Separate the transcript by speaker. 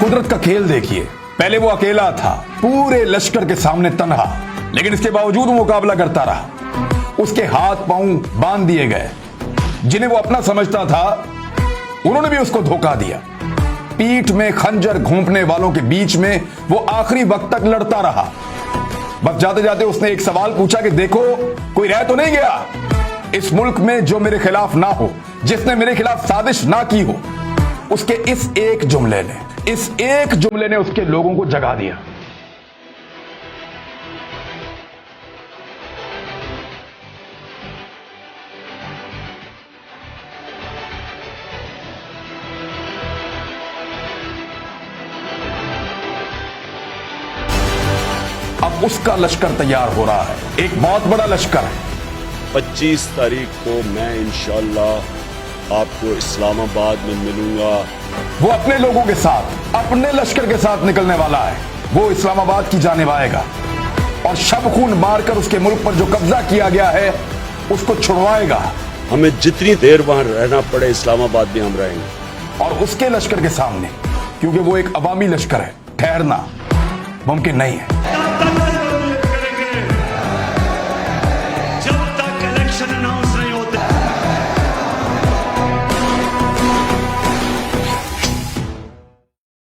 Speaker 1: कुदरत का खेल देखिए, पहले वो अकेला था, पूरे लश्कर के सामने तन्हा, लेकिन इसके बावजूद वो मुकाबला करता रहा। उसके हाथ पांव बांध दिए गए। जिन्हें वो अपना समझता था, उन्होंने भी उसको धोखा दिया। पीठ में खंजर घोंपने वालों के बीच में वो आखिरी वक्त तक लड़ता रहा। बस जाते जाते उसने एक सवाल पूछा कि देखो, कोई रह तो नहीं गया इस मुल्क में जो मेरे खिलाफ ना हो, जिसने मेरे खिलाफ साजिश ना की हो। उसके इस एक जुमले ने उसके लोगों को जगा दिया। अब उसका लश्कर तैयार हो रहा है, एक बहुत बड़ा लश्कर है।
Speaker 2: 25 तारीख को मैं इंशाअल्लाह आपको इस्लामाबाद में मिलूंगा।
Speaker 1: वो अपने लोगों के साथ, अपने लश्कर के साथ निकलने वाला है। वो इस्लामाबाद की जानिब आएगा और शब खून मारकर उसके मुल्क पर जो कब्जा किया गया है उसको छुड़वाएगा।
Speaker 2: हमें जितनी देर वहां रहना पड़े इस्लामाबाद भी हम रहेंगे।
Speaker 1: और उसके लश्कर के सामने, क्योंकि वो एक अवामी लश्कर है, ठहरना मुमकिन नहीं है।